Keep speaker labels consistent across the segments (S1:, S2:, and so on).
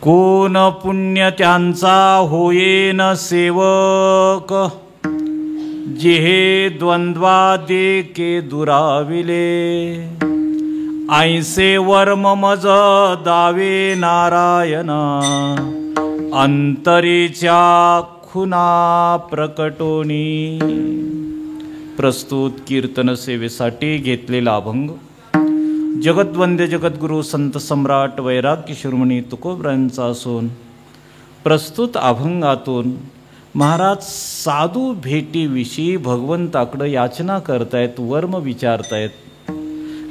S1: कोण पुण्य त्यांचा होयेन सेवक, जेहे द्वंद्वा देके दुराविले, ऐसे वर्म मज दावे नारायणा, अंतरीच्या खुना प्रकटोनी. प्रस्तुत कीर्तन सेवेसाठी घेतलेला अभंग जगद्वंद्य जगद्गुरु संत सम्राट वैराग्य शिरोमणी तुकोबरायांचा असून प्रस्तुत अभंगातून महाराज साधू भेटीविषयी भगवंताकडे याचना करतायत, वर्म विचारतायत.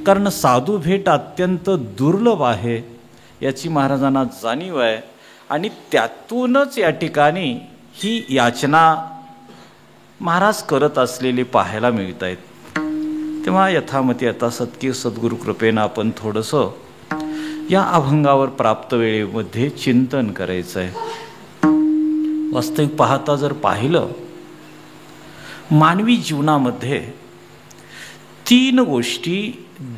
S1: कारण साधू भेट अत्यंत दुर्लभ आहे याची महाराजांना जाणीव आहे आणि त्यातूनच या ठिकाणी ही याचना महाराज करत असलेली पाहायला मिळत आहेत. तेव्हा यथामती आता सत्कीर सद्गुरु कृपेनं आपण थोडंसं या अभंगावर प्राप्त वेळेमध्ये चिंतन करायचं आहे. वास्तविक पाहता जर पाहिलं, मानवी जीवनामध्ये 3 गोष्टी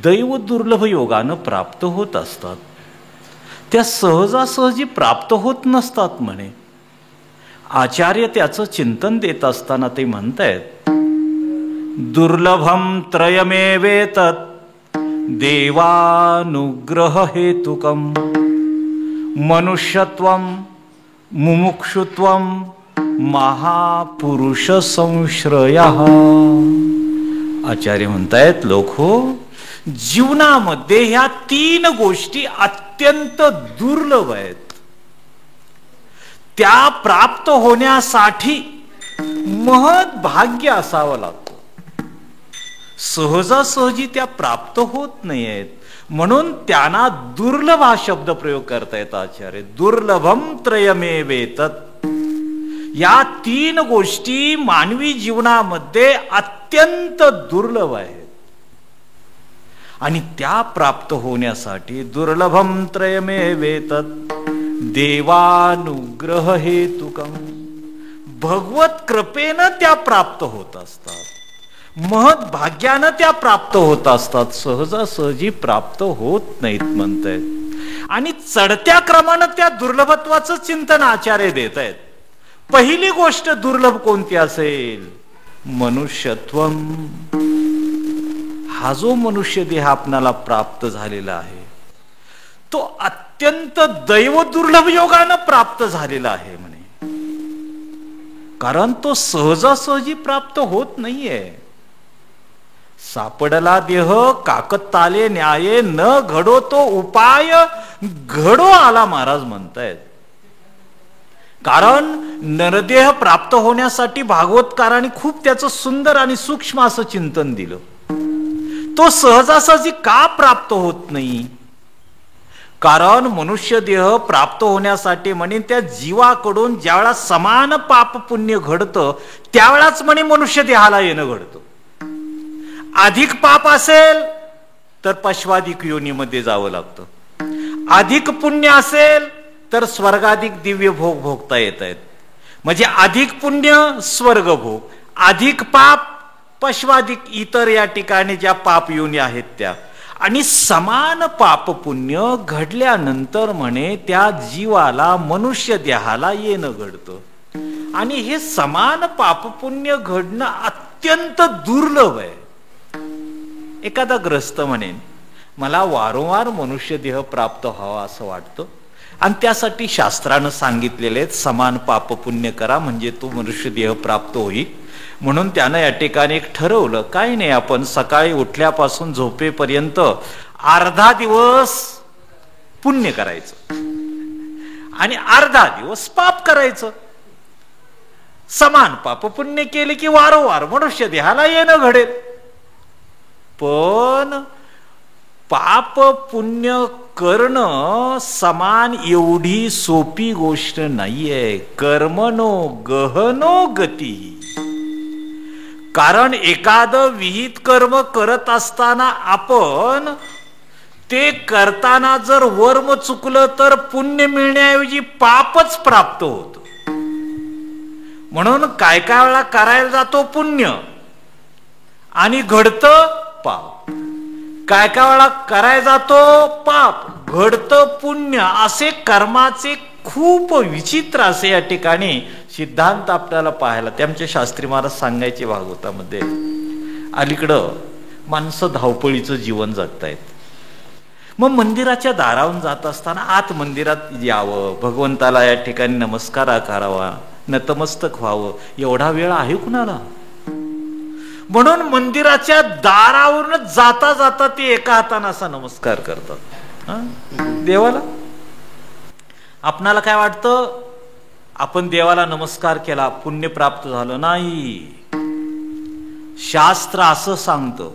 S1: दैव दुर्लभ योगानं प्राप्त होत असतात. त्या सहजासहजी प्राप्त होत नसतात म्हणे. आचार्य त्याचं चिंतन देत असताना ते म्हणतायत, दुर्लभम त्रयमेवेतत् देवानुग्रह हेतुकम, मनुष्यत्वम मुमुक्षुत्वम महापुरुष संश्रयः. आचार्य म्हणतायत, लोको जीवनामध्ये ह्या 3 गोष्टी अत्यंत दुर्लभ आहेत. त्या प्राप्त होण्यासाठी महत् भाग्य असावं लागतं. सहजासहजी त्या प्राप्त होत नाही आहेत. म्हणून त्यांना दुर्लभ हा शब्द प्रयोग करतायत आचार्य. दुर्लभम त्रयमेवेतत्. या 3 गोष्टी मानवी जीवनामध्ये अत्यंत दुर्लभ आहेत आणि त्या प्राप्त होण्यासाठी दुर्लभम त्रयमेवेतत् देवानुग्रह हेतुकम, भगवत कृपेनं त्या प्राप्त होत असतात. महत् भाग्यानं त्या प्राप्त होत असतात. सहजासहजी प्राप्त होत नाहीत म्हणतायत. आणि चढत्या क्रमानं त्या दुर्लभत्वाचं चिंतन आचार्य देत आहेत. पहिली गोष्ट दुर्लभ कोणती असेल? मनुष्यत्वम. हा जो मनुष्य देह आपणाला प्राप्त झालेला आहे तो अत्यंत दैव दुर्लभ योगानं प्राप्त झालेला आहे म्हणे. कारण तो सहजासहजी प्राप्त होत नाहीये. सापडला देह काकताले न्याये, न घडो तो उपाय घडो आला महाराज म्हणतायत. कारण नरदेह प्राप्त होण्यासाठी भागवतकारांनी खूप त्याचं सुंदर आणि सूक्ष्म असं चिंतन दिलं. तो सहजासहजी का प्राप्त होत नाही? कारण मनुष्य देह प्राप्त होण्यासाठी म्हणे त्या जीवाकडून ज्यावेळा समान पाप पुण्य घडतं त्यावेळाच म्हणे मनुष्य देहाला येणं घडतं. अधिक पाप असेल तर पश्वादिक योनीमध्ये जावं लागतं. अधिक पुण्य असेल तर स्वर्गाधिक दिव्य भोग भोगता येत आहेत. म्हणजे अधिक पुण्य स्वर्ग भोग, अधिक पाप पश्वादिक इतर या ठिकाणी ज्या पाप योनी आहेत त्या. आणि समान पाप पुण्य घडल्यानंतर म्हणे त्या जीवाला मनुष्य देहाला येणं घडतं. आणि हे समान पाप पुण्य घडणं अत्यंत दुर्लभ आहे. एखादा ग्रस्त म्हणेन, मला वारंवार मनुष्य देह प्राप्त व्हावा असं वाटतं आणि त्यासाठी शास्त्रानं सांगितलेले आहेत समान पाप पुण्य करा म्हणजे तो मनुष्य देह प्राप्त होईल. म्हणून त्यानं या ठिकाणी एक ठरवलं, काही नाही, आपण सकाळी उठल्यापासून झोपेपर्यंत अर्धा दिवस पुण्य करायचं आणि अर्धा दिवस पाप करायचं. समान पाप पुण्य केले की वारंवार मनुष्य देहाला येणं घडेल. पण पाप पुण्य करणं समान एवढी सोपी गोष्ट नाहीये. कर्मणो गहनो गती. कारण एखादं विहित कर्म करत असताना आपण ते करताना जर वर्म चुकलं तर पुण्य मिळण्याऐवजी पापच प्राप्त होतं. म्हणून काय काय वेळा करायला जातो पुण्य आणि घडतं पाप. काय काय वेळा करायला जातो पाप, घडतं पुण्य असे कर्माचे खूप विचित्र असे या ठिकाणी सिद्धांत आपल्याला पाहायला ते आमचे शास्त्री महाराज सांगायचे भागवतामध्ये. अलीकडं माणसं धावपळीचं जीवन जगतायत. मग मंदिराच्या दारावरून जात असताना आत मंदिरात यावं, भगवंताला या ठिकाणी नमस्कार करावा, नतमस्तक व्हावं, एवढा वेळ आहे कुणाला? म्हणून मंदिराच्या दारावरून जाता जाता ते एका हाताने असा नमस्कार करतात देवाला. आपणाला काय वाटतं? आपण देवाला नमस्कार केला, पुण्य प्राप्त झालं नाही. शास्त्र असं सांगतं,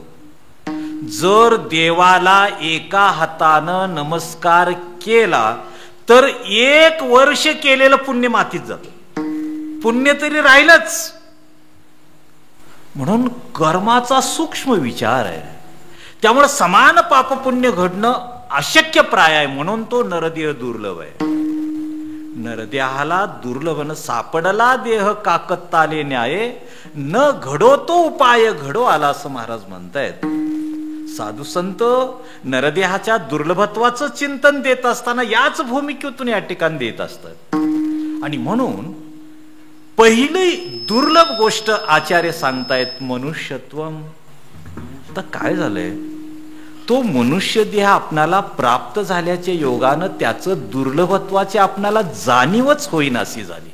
S1: जर देवाला एका हातानं नमस्कार केला तर 1 वर्ष केलेलं पुण्य मातीत जातं, पुण्य तरी राहिलंच. म्हणून कर्माचा सूक्ष्म विचार आहे. त्यामुळे समान पाप पुण्य घडणं अशक्य प्राय आहे. म्हणून तो नरदेह दुर्लभ आहे. नरदेहाला दुर्लभ न सापडला देह काकत्ताले न्याय, न घडो तो उपाय घडो आला, असं महाराज म्हणतायत. साधू संत नरदेहाच्या दुर्लभत्वाचं चिंतन देत असताना याच भूमिकेतून या ठिकाणी देत असतात. आणि म्हणून पहिली दुर्लभ गोष्ट आचार्य सांगतायत मनुष्यत्वम. आता काय झालंय, तो मनुष्य देह आपणाला प्राप्त झाल्याच्या योगानं त्याचं दुर्लभत्वाची आपणाला जाणीवच होईनाशी झाली.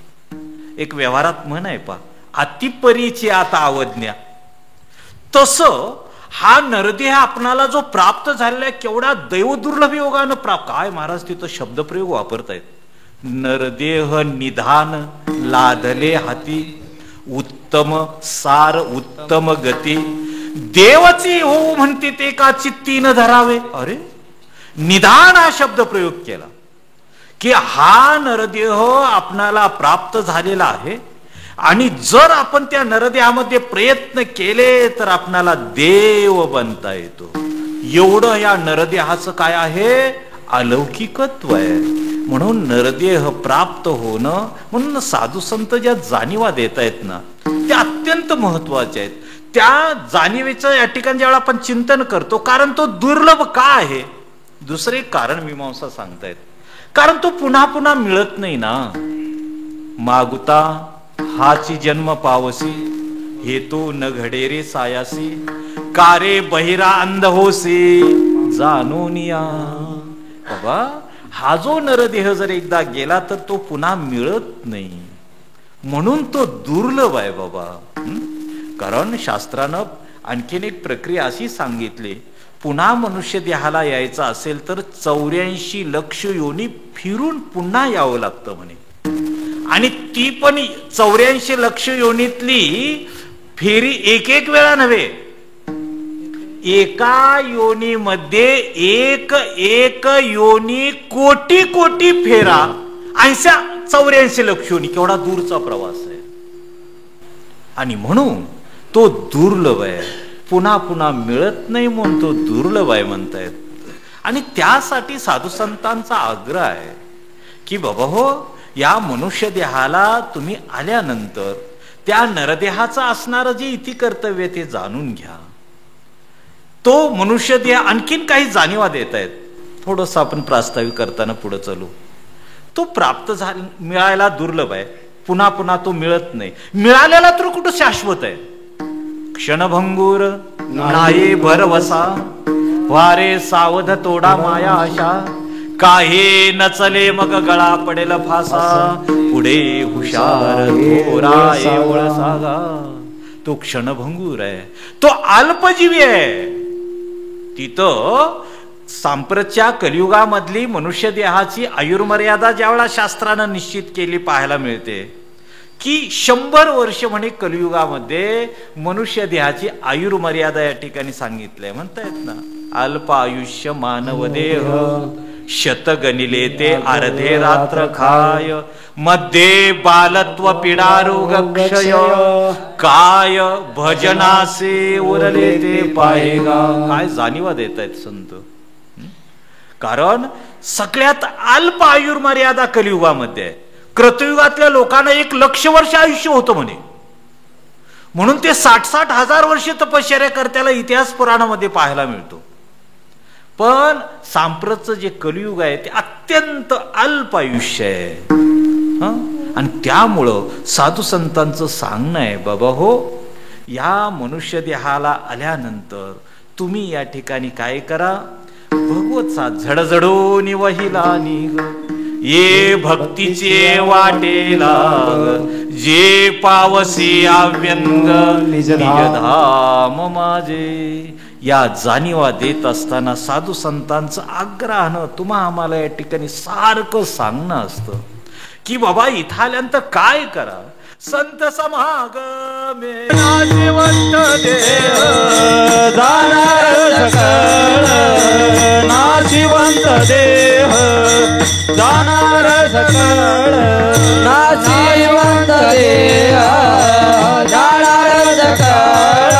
S1: एक व्यवहारात म्हण आहे पा, अतिपरीची आता अवज्ञा. तसं हा नरदेह आपणाला जो प्राप्त झालेला केवढा दैवदुर्लभ योगानं प्राप्त. काय महाराज तिथं शब्दप्रयोग वापरतायत, नरदेह निधान लादले हाती, उत्तम सार उत्तम गती, देवची हो म्हणते ते का चित्तीन धरावे. अरे निधान हा शब्द प्रयोग केला की हा नरदेह आपणाला प्राप्त झालेला आहे आणि जर आपण त्या नरदेहामध्ये प्रयत्न केले तर आपणाला देव बनता येतो. एवढं या नरदेहाचं काय आहे, अलौकिकत्व आहे. म्हणून नरदेह प्राप्त होणं, म्हणून साधू संत ज्या जाणीवा देत आहेत ना त्या अत्यंत महत्वाच्या आहेत. त्या जाणीवेचं या ठिकाणी ज्यावेळेला आपण चिंतन करतो, कारण तो दुर्लभ का आहे, दुसरे कारण मीमांसा सांगतायत, कारण तो पुन्हा पुन्हा मिळत नाही ना. मागुता हाची जन्म पावसी, हेतू न घडे रे सायासी, कारे बहिरा अंध होसी जाणूनिया. बाबा हा जो नरदेह जर एकदा गेला तर तो पुन्हा मिळत नाही. म्हणून तो दुर्लभ आहे बाबा. कारण शास्त्रानं आणखीन एक प्रक्रिया अशी सांगितली, पुन्हा मनुष्य देहाला यायचं असेल तर 84 लक्ष योनी फिरून पुन्हा यावं लागतं म्हणे. आणि ती पण 84 लक्ष योनीतली फेरी एक वेळा नव्हे, एका योनीमध्ये एक योनी कोटी कोटी फेरा, 84 लक्ष योनी, केवढा दूरचा प्रवास आहे. आणि म्हणून तो दुर्लभ आहे, पुन्हा पुन्हा मिळत नाही म्हणून तो दुर्लभ आहे म्हणतायत. आणि त्यासाठी साधू संतांचा आग्रह आहे की बाबा हो, या मनुष्य देहाला तुम्ही आल्यानंतर त्या नरदेहाचं असणारं जे इति कर्तव्य ते जाणून घ्या. तो मनुष्य देह आणखीन काही जाणीवा देत आहेत. थोडंसं आपण प्रास्ताविक करताना पुढे चालू. तो प्राप्त मिळायला दुर्लभ आहे, पुन्हा पुन्हा तो मिळत नाही. मिळालेला तर कुठं शाश्वत आहे. क्षणभंगूर नाही भरवसा, वारे सावध तोडा माया आशा, काहे नचले मग गळा पडेल फासा, पुढे हुशार थोराये वळसागा. तो क्षणभंगूर आहे, तो अल्पजीवी आहे. तिथं सांप्रतच्या कलियुगामधली मनुष्य देहाची आयुर्मर्यादा ज्यावेळा शास्त्रानं निश्चित केली पाहायला मिळते की 100 वर्ष म्हणे कलियुगामध्ये मनुष्य देहाची आयुर्मर्यादा या ठिकाणी सांगितलंय. म्हणतायत ना, अल्प आयुष्य मानव देह, शतगणिले ते अर्धे रात्र खाय, मध्ये बालत्व पीडा रोग क्षय, काय भजनासे उरले ते पाहेगा. काय जाणीवा देत आहेत संत. कारण सगळ्यात अल्प आयुर्मर्यादा कलियुगामध्ये आहे. कृतयुगातल्या लोकांना 1,00,000 वर्ष आयुष्य होतं म्हणे. म्हणून ते 60,000 वर्ष तपश्चर्या करत्याला इतिहास पुराणामध्ये पाहायला मिळतो. पण सांप्रतचं जे कलियुग आहे ते अत्यंत अल्प आयुष्य आहे. आणि त्यामुळं साधू संतांचं सांगणं आहे, बाबा हो, या मनुष्य देहाला आल्यानंतर तुम्ही या ठिकाणी काय करा, भगवतचा झडझडून वहिला निघ, ये भक्तीचे वाटेला, जे पावसी अव्यंग निजधाम माझे. या जाणीवा देत असताना साधू संतांचं आग्रहानं तुम्हा आम्हाला या ठिकाणी सारखं सांगणं असतं की बाबा इथं आल्यानंतर काय करा. संत समागमे नाशिवंत देह जाणार सकळ, नाशिवंत देह जाणार सकळ, नाशिवंत देह जाणार सकळ,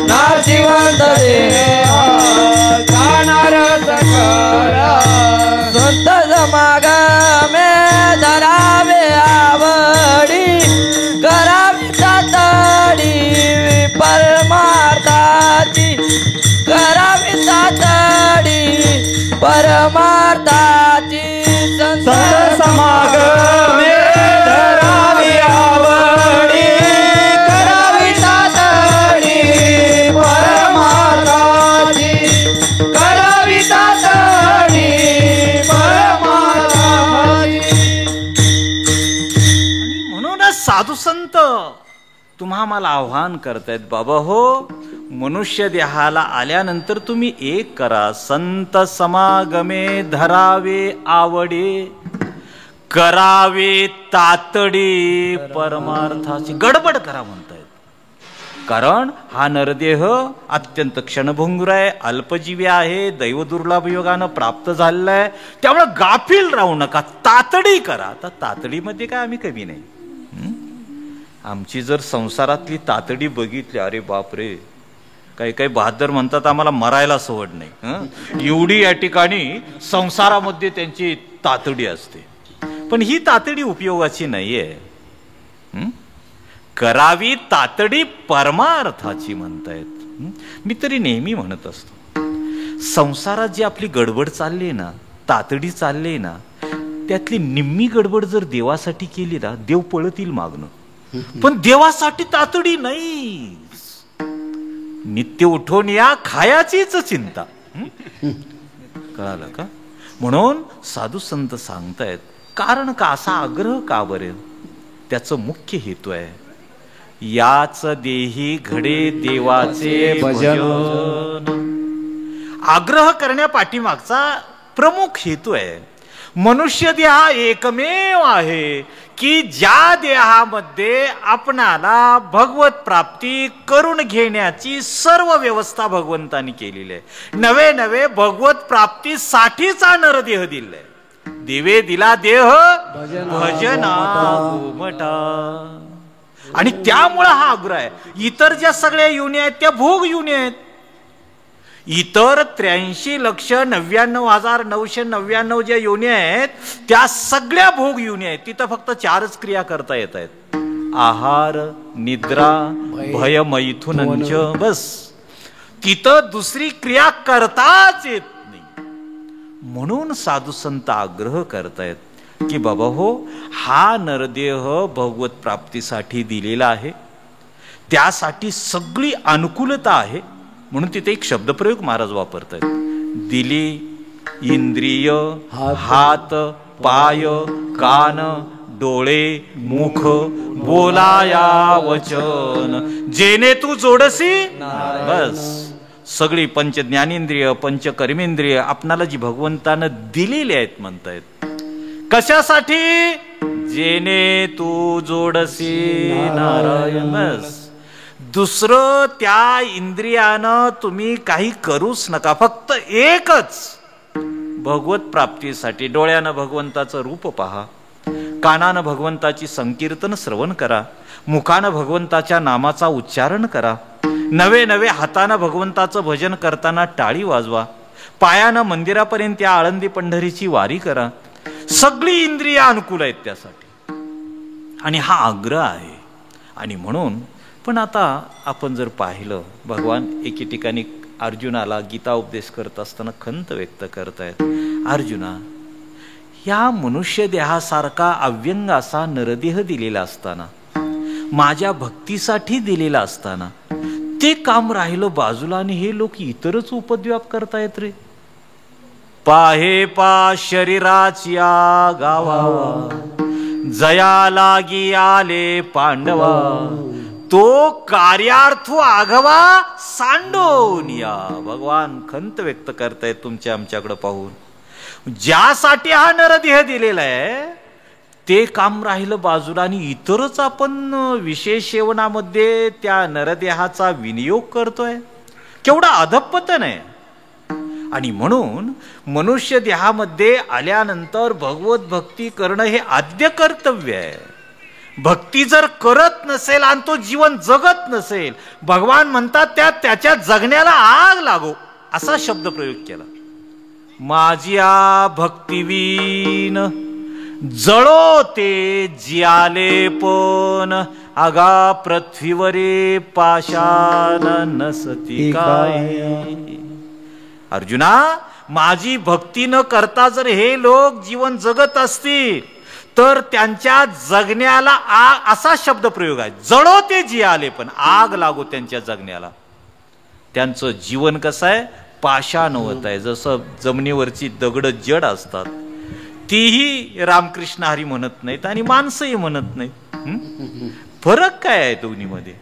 S1: नाशिवंत देह जाणार सकळ. संत समागमे धरावे आवडी, करावी तातडी परमार्थाची, करावी तातडी परमार्थाची. संत समागमे धरावी आवडी, करावी तातडी परमार्थाची, करावी तातडी परमार्थाची. म्हणूनच साधू संत तुम्हा मला आव्हान करतायत, बाबा हो, मनुष्य देहाला आल्यानंतर तुम्ही एक करा, संत समागमे धरावे आवडे, करावे तातडी परमार्थाची. गडबड करा म्हणतायत, कारण हा नरदेह अत्यंत क्षणभंगुर आहे, अल्पजीवी आहे, दैव दुर्लभ योगानं प्राप्त झालेला आहे. त्यामुळे गाफील राहू नका, तातडी करा. तर तातडीमध्ये काय आम्ही कमी नाही. आमची जर संसारातली तातडी बघितली, अरे बापरे, काही काही बहादर म्हणतात आम्हाला मरायला सवड नाही, एवढी या ठिकाणी संसारामध्ये त्यांची तातडी असते. पण ही तातडी उपयोगाची नाहीये. करावी तातडी परमार्थाची म्हणतायत. मी तरी नेहमी म्हणत असतो, संसारात जी आपली गडबड चालली ना, तातडी चालली ना, त्यातली निम्मी गडबड जर देवासाठी केली ना, देव पळतील मागणं. पण देवासाठी तातडी नाही. नित्य उठून या खायाचीच चिंता. कळालं का? म्हणून साधू संत सांगतायत, कारण का असा आग्रह का बरे, त्याचं मुख्य हेतू आहे, याच देही घडे देवाचे भजन. आग्रह करण्यापाठीमागचा प्रमुख हेतू आहे, मनुष्य देह हा एकमेव आहे की ज्या देहामध्ये आपणाला भगवत प्राप्ती करून घेण्याची सर्व व्यवस्था भगवंतानी केलेली आहे. नवे नवे भगवत प्राप्तीसाठीचा नरदेह दिलाय. दिवे दिला देह भजना घुमटा. आणि त्यामुळे हा आग्रह आहे. इतर ज्या सगळ्या युनी आहेत त्या भोग युनी आहेत. इतर 83,99,999 ज्या योनी आहेत त्या सगळ्या भोग युनी आहेत. तिथं फक्त 4च क्रिया करता येत आहेत, आहार, निद्रा, भय, मैथुनंच, बस. तिथं दुसरी क्रिया करताच येत नाही. म्हणून साधू संत आग्रह करतायत की बाबा हो, हा नरदेह भगवत प्राप्तीसाठी दिलेला आहे, त्यासाठी सगळी अनुकूलता आहे. म्हणून तिथे एक शब्दप्रयोग महाराज वापरतात, दिली इंद्रिय, हात, पाय, कान, डोळे, मुख, बोलाया वचन, जेने तू जोडसी, बस सगळी पंच ज्ञानेंद्रिय, पंच कर्मेंद्रिय आपणाला जी भगवंतानं दिलेली आहेत म्हणतायत. कशासाठी? जेने तू जोडसी नारायण. बस दुसरं त्या इंद्रियानं तुम्ही काही करूच नका. फक्त एकच, भगवत प्राप्तीसाठी डोळ्यानं भगवंताचं रूप पहा, कानानं भगवंताची संकीर्तन श्रवण करा, मुखानं भगवंताच्या नामाचा उच्चारण करा, नवे नवे हातानं भगवंताचं भजन करताना टाळी वाजवा, पायानं मंदिरापर्यंत या आळंदी पंढरीची वारी करा. सगळी इंद्रिया अनुकूल आहेत त्यासाठी. आणि हा आग्रह आहे. आणि म्हणून पण आता आपण जर पाहिलं, भगवान एके ठिकाणी अर्जुनाला गीता उपदेश करत असताना खंत व्यक्त करतायत. अर्जुना, या मनुष्य देहासारखा अव्यंग असा नरदेह दिलेला असताना, माझ्या भक्तीसाठी दिलेला असताना, ते काम राहिलं बाजूला आणि हे लोक इतरच उपद्व्याप करतायत रे. पाहे पा शरीराच्या गावा, जया लागी आले पांडवा, तो कार्यार्थ आघवा सांडोनिया. भगवान खंत व्यक्त करतायत तुमच्या आमच्याकडे पाहून. ज्यासाठी हा नरदेह दिलेला आहे ते काम राहिलं बाजूला आणि इतरच आपण विशेष सेवनामध्ये त्या नरदेहाचा विनियोग करतोय. केवढा अधपतन आहे. आणि म्हणून मनुष्य देहामध्ये आल्यानंतर भगवत भक्ती करणं हे आद्य कर्तव्य आहे. भक्ती जर करत नसेल आणि तो जीवन जगत नसेल, भगवान म्हणतात त्याच्या जगण्याला आग लागो असा शब्द प्रयोग केला. माझिया भक्तिवीन जळो ते जियाले पण, आगा पृथ्वीवरे पाषाण नसती काय. अर्जुना, माझी भक्ती न करता जर हे लोक जीवन जगत असतील तर त्यांच्या जगण्याला आग असा शब्द प्रयोग आहे. जळो ते जियाले पण, आग लागो त्यांच्या जगण्याला. त्यांचं जीवन कसं आहे? पाषाण होत आहे. जसं जमिनीवरची दगड जड असतात, तीही रामकृष्ण हरी म्हणत नाहीत आणि माणसंही म्हणत नाहीत. फरक काय आहे दोन्हीमध्ये?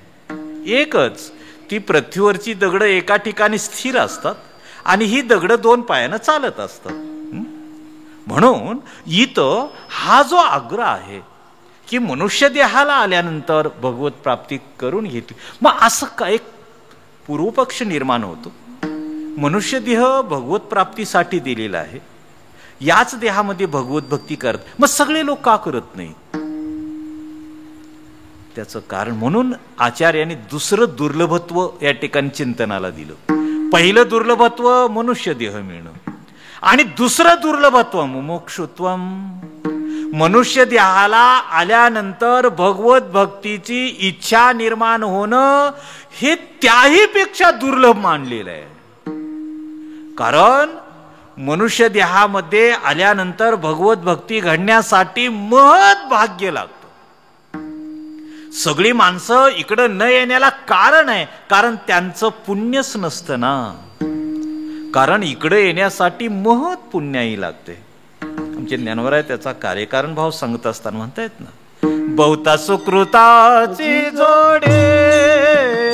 S1: एकच, ती पृथ्वीवरची दगड एका ठिकाणी स्थिर असतात आणि ही दगड दोन पायानं चालत असतात. म्हणून इथं हा जो आग्रह आहे की मनुष्य देहाला आल्यानंतर भगवत प्राप्ती करून घेतली, मग असं काय एक पूर्वपक्ष निर्माण होतो. मनुष्य देह भगवत प्राप्तीसाठी दिलेला आहे, याच देहामध्ये भगवत भक्ती करत, मग सगळे लोक का करत नाही? त्याचं कारण म्हणून आचार्याने दुसरं दुर्लभत्व या ठिकाणी चिंतनाला दिलं. पहिलं दुर्लभत्व मनुष्य देह मिळणं आणि दुसरं दुर्लभत्व मुमुक्षुत्वम. मनुष्य देहाला आल्यानंतर भगवत भक्तीची इच्छा निर्माण होणं हे त्याही पेक्षा दुर्लभ मानलेलं आहे. कारण मनुष्य देहामध्ये आल्यानंतर भगवत भक्ती घडण्यासाठी महत् भाग्य लागतं. सगळी माणसं इकडं न येण्याला कारण आहे, कारण त्यांचं पुण्यच नसतं ना. कारण इकडे येण्यासाठी महत् पुण्याही लागते. आमचे ज्ञानवराय त्याचा कार्यकारण भाव सांगत असताना म्हणतायत ना, बहुता सुकृताची जोडे,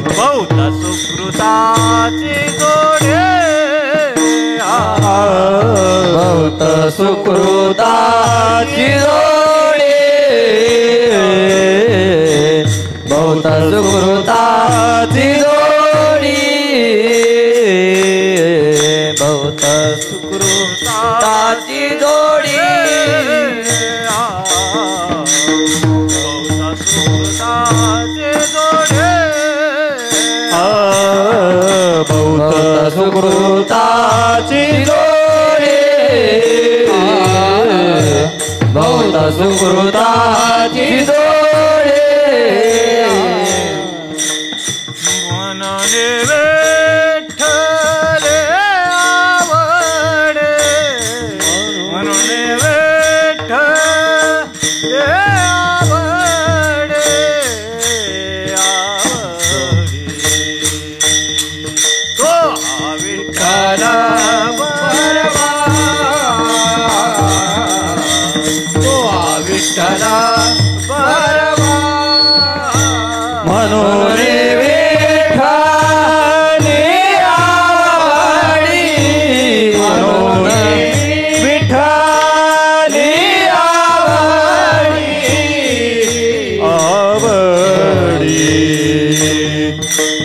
S1: बहुता सुकृताची जोडे,
S2: बहुता सुकृताची जोडे, बहुता सुकृताची जोडी, बहुता सुकृताची जोडी,
S1: बहुता सुकृताची जोडे,
S2: बहुता सुकृताची जोडी, बहुता सुकृताची जोडी.
S1: मनने विठ्ठले आवडे, मनने विठ्ठले आवडे, आवडे तो विठ्ठल परवा, तो विठ्ठल परवा.
S2: म्हणून विठ्ठली आवडी, म्हणून विठ्ठली आवडी, आवडी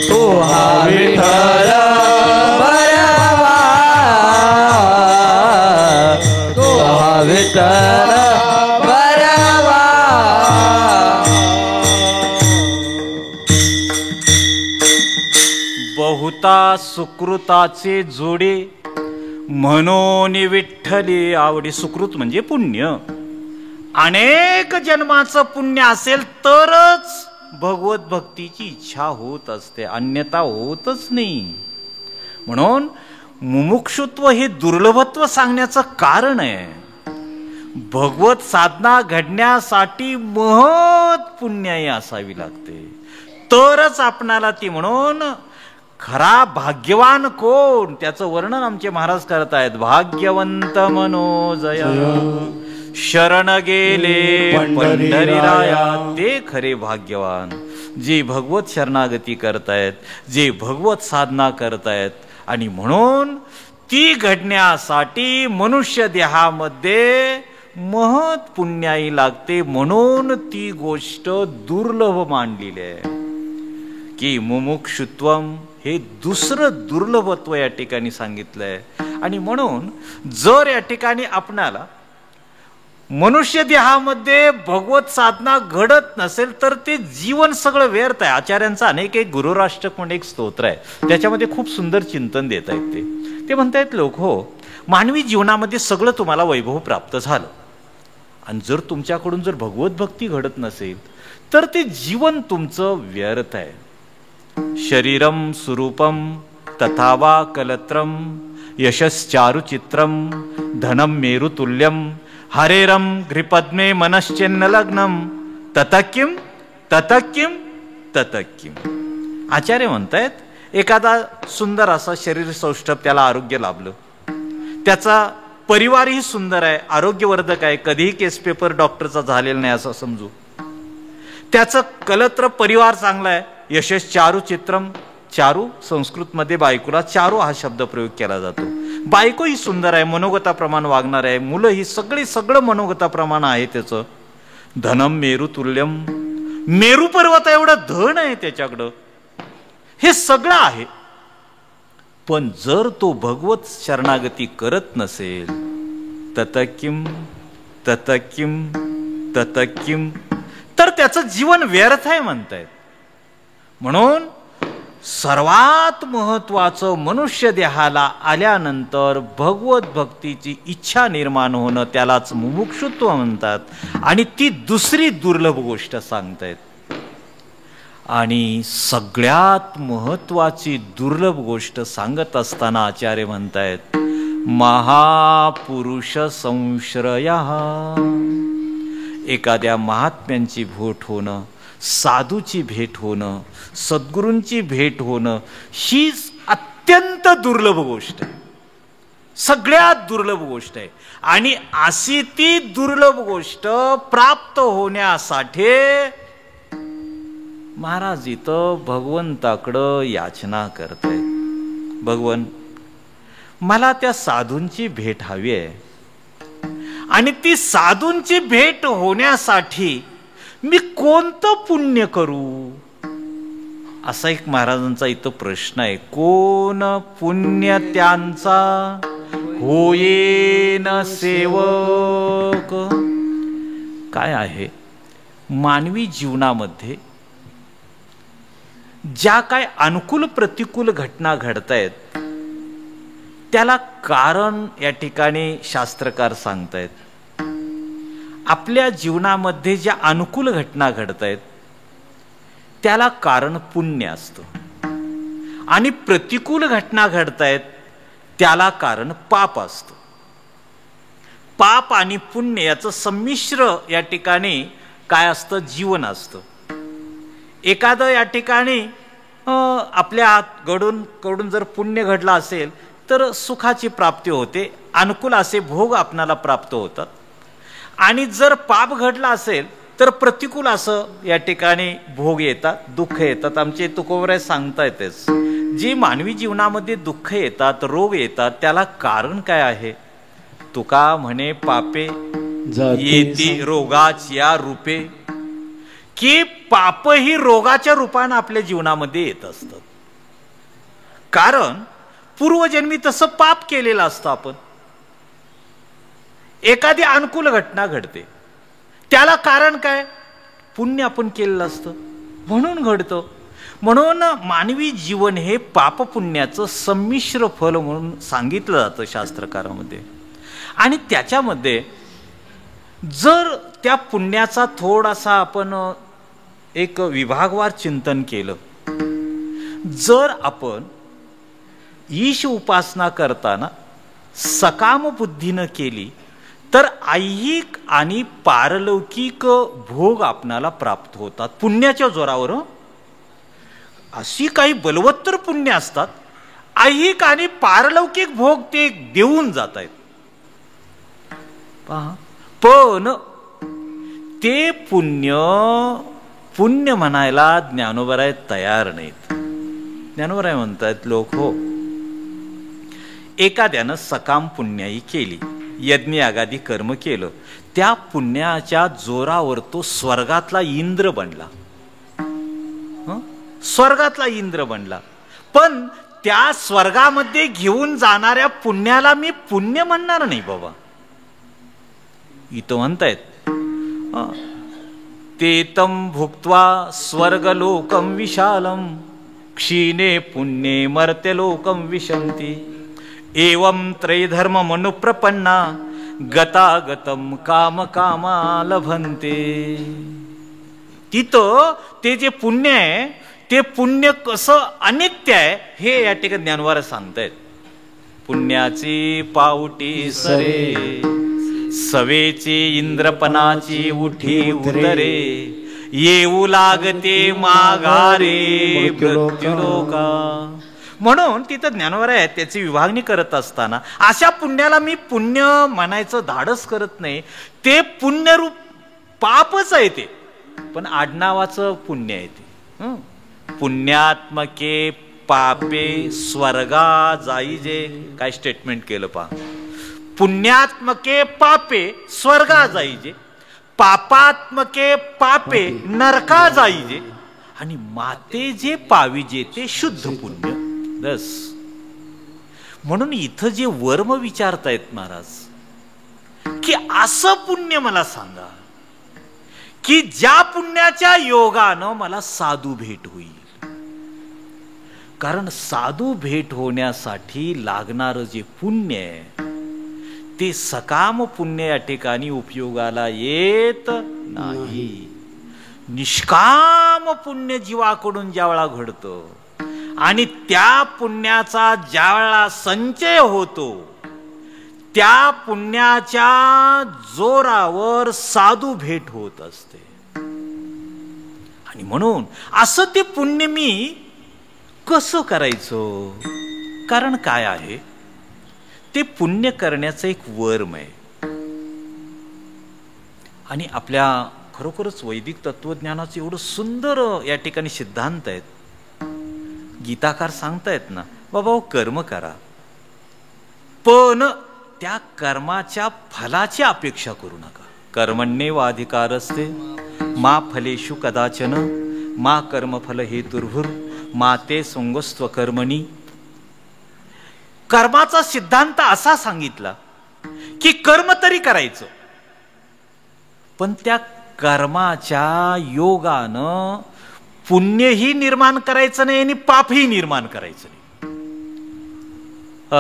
S2: तो हा विठ्ठल बरवा, तो हा विठ्ठल बरवा.
S1: बहुता सुकृताचे जोडे म्हणून विठ्ठली आवडी. सुकृत म्हणजे पुण्य. अनेक जन्माचं पुण्य असेल तरच भगवत भक्तीची इच्छा होत असते, अन्यथा होतच नाही. म्हणून मुमुक्षुत्व हे दुर्लभत्व सांगण्याचं कारण आहे. भगवत साधना घडण्यासाठी महत् पुण्याई असावी लागते, तरच आपणाला ती. म्हणून खरा भाग्यवान कोण, त्याचं वर्णन आमचे महाराज करत आहेत. भाग्यवंत मनोजय शरण गेले पंढरीराया, ते खरे भाग्यवान जे भगवत शरणागती करतायत, जे भगवत साधना करतायत. आणि म्हणून ती घडण्यासाठी मनुष्य देहामध्ये महत् पुण्याई लागते. म्हणून ती गोष्ट दुर्लभ मानलेली आहे की मुमुक्षुत्वम हे दुसरं दुर्लभत्व या ठिकाणी सांगितलंय. आणि म्हणून जर या ठिकाणी आपणाला मनुष्य देहामध्ये भगवत साधना घडत नसेल तर ते जीवन सगळं व्यर्थ आहे. आचार्यांचा अनेक एक गुरुराष्ट्रक म्हणून एक स्तोत्र आहे, त्याच्यामध्ये खूप सुंदर चिंतन देत आहेत. ते म्हणतायत, लोक हो, मानवी जीवनामध्ये सगळं तुम्हाला वैभव प्राप्त झालं, आणि जर तुमच्याकडून जर भगवत भक्ती घडत नसेल तर ते जीवन तुमचं व्यर्थ आहे. शरीरम सुरूपम तथा वा कलत्रम यशश्चारुचित्रम धनम मेरुतुल्यम हरेरम घ्रिपद्मे मनश्चेन्न लग्नम ततकिम ततकिम ततकिम. आचार्य म्हणतायत, एखादा सुंदर असा शरीर सौष्ठव, त्याला आरोग्य लाभलं, त्याचा परिवारही सुंदर आहे, आरोग्यवर्धक आहे, कधीही केस पेपर डॉक्टरचा झालेला नाही असं समजू, त्याचं कलत्र परिवार चांगला आहे, यशस चारू चित्रम. चारू संस्कृतमध्ये बायकोला चारू हा शब्द प्रयोग केला जातो. बायको ही सुंदर आहे, मनोगताप्रमाणे वागणार आहे, मुलं ही सगळं मनोगताप्रमाणे आहे त्याचं. धनम मेरुतुल्यम, मेरू पर्वत एवढं धन आहे त्याच्याकडं, हे सगळं आहे. पण जर तो भगवत शरणागती करत नसेल, ततकिम ततकिम ततकिम, तर त्याचं जीवन व्यर्थ आहे म्हणतायत. म्हणून सर्वात महत्वाचं मनुष्य देहाला आल्यानंतर भगवत भक्तीची इच्छा निर्माण होणं, त्यालाच मुमुक्षुत्व म्हणतात. आणि ती दुसरी दुर्लभ गोष्ट सांगतायत. आणि सगळ्यात महत्वाची दुर्लभ गोष्ट सांगत असताना आचार्य म्हणतायत, महापुरुष संश्रयः. एखाद्या महात्म्यांची भेट होणं, साधूची भेट होणं, सद्गुरूंची भेट होणं, ही अत्यंत दुर्लभ गोष्ट आहे, सगळ्यात दुर्लभ गोष्ट आहे. आणि अशी ती दुर्लभ गोष्ट प्राप्त होण्यासाठी महाराज इथं भगवंताकडं याचना करतायत. भगवन, मला त्या साधूंची भेट हवी आहे, आणि ती साधूंची भेट होण्यासाठी मी कोणतं पुण्य करू, असा एक महाराजांचा इथं प्रश्न आहे. कोण पुण्य त्यांचा होयेन सेवक. काय आहे, मानवी जीवनामध्ये ज्या काय अनुकूल प्रतिकूल घटना घडतायत त्याला कारण या ठिकाणी शास्त्रकार सांगतायत. आपल्या जीवनामध्ये ज्या अनुकूल घटना घडतायत त्याला कारण पुण्य असतं, आणि प्रतिकूल घटना घडतायत त्याला कारण पाप असतं. पाप आणि पुण्य याचं संमिश्र या ठिकाणी काय असतं, जीवन असतं. एखादं या ठिकाणी आपल्या कडून जर पुण्य घडला असेल तर सुखाची प्राप्ती होते, अनुकूल असे भोग आपणाला प्राप्त होतात. आणि जर पाप घडला असेल तर प्रतिकूल असं या ठिकाणी भोग येतात, दुःख येतात. आमचे तुकोबराय सांगतायतच, जी मानवी जीवनामध्ये दुःख येतात, रोग येतात, त्याला कारण काय आहे. तुका म्हणे, पापे येती रोगाची या रूपे, की पाप ही रोगाच्या रूपाने आपल्या जीवनामध्ये येत असतात. कारण पूर्वजन्मी तसं पाप केलेलं असतं आपण. एखादी अनुकूल घटना घडते, त्याला कारण काय, पुण्य आपण केलेलं असतं म्हणून घडतं. म्हणून मानवी जीवन हे पाप पुण्याचं संमिश्र फल म्हणून सांगितलं जातं शास्त्रकारामध्ये. आणि त्याच्यामध्ये जर त्या पुण्याचा थोडासा आपण एक विभागवार चिंतन केलं. जर आपण ईश उपासना करताना सकाम बुद्धीनं केली तर ऐहिक आणि पारलौकिक भोग आपणाला प्राप्त होतात पुण्याच्या जोरावर. अशी काही बलवत्तर पुण्य असतात, ऐहिक आणि पारलौकिक भोग ते देऊन जात आहेत. पहा, पण ते पुण्य म्हणायला ज्ञानोबराय तयार नाहीत. ज्ञानोबराय म्हणतात लोक, हो, एखाद्यानं सकाम पुण्याई केली, यज्ञ यागादी कर्म केलं, त्या पुण्याच्या जोरावर तो स्वर्गातला इंद्र बनला. स्वर्गातला इंद्र बनला. पण त्या स्वर्गामध्ये घेऊन जाणाऱ्या पुण्याला मी पुण्य म्हणणार नाही बाबा. इथं म्हणतायत तेतम भुक्त्वा स्वर्गलोकम विशालम क्षीणे पुण्ये मर्त्यलोकम विशंती एवं त्रैधर्म मनुप्रपन्ना गतागतम काम कामा लभंते. तिथं ते जे पुण्य आहे ते पुण्य कसं अनित्य आहे हे या ठिकाणी ज्ञानवार सांगतायत. पुण्याची पावटी सरे सवेची इंद्रपणाची उठी उतरे येऊ लागते माघारे मृत्युलोका. म्हणून तिथं ज्ञानवर आहे त्याची विभागणी करत असताना अशा पुण्याला मी पुण्य म्हणायचं धाडस करत नाही. ते पुण्यरूप पापच आहे ते, पण आडनावाचं पुण्य आहे ते. पुण्यात्मके पापे स्वर्गा जाईजे. काय स्टेटमेंट केलं पहा. पुण्यात्मके पापे स्वर्गा जाईजे, पापात्मके पापे नरका जाईजे, आणि माते जे पाविजे ते शुद्ध पुण्य. बस. म्हणून इथं जे वर्म विचारतायत महाराज की असं पुण्य मला सांगा की ज्या पुण्याच्या योगानं मला साधू भेट होईल. कारण साधू भेट होण्यासाठी लागणारं जे पुण्य आहे ते सकाम पुण्य या ठिकाणी उपयोगाला येत नाही. निष्काम पुण्य जीवाकडून ज्यावेळा घडतं आणि त्या पुण्याचा ज्यावेळा संचय होतो त्या पुण्याच्या जोरावर साधू भेट होत असते. आणि म्हणून असं ते पुण्य मी कसं करायचं. कारण काय आहे, ते पुण्य करण्याचं एक वर्म आहे. आणि आपल्या खरोखरच वैदिक तत्वज्ञानाचं एवढं सुंदर या ठिकाणी सिद्धांत आहेत. गीताकार सांगतायत ना, बाबा कर्म करा, पण त्या कर्माच्या फलाची अपेक्षा करू नका. कर्मण्येवाधिकारस्ते मा फलेषु कदाचन मा कर्मफल हेतुर्भुर मा ते संगस्त्व कर्मणी. कर्माचा सिद्धांत असा सांगितला की कर्म तरी करायचं, पण त्या कर्माच्या योगानं पुण्यही निर्माण करायचं नाही आणि पापही निर्माण करायचं नाही.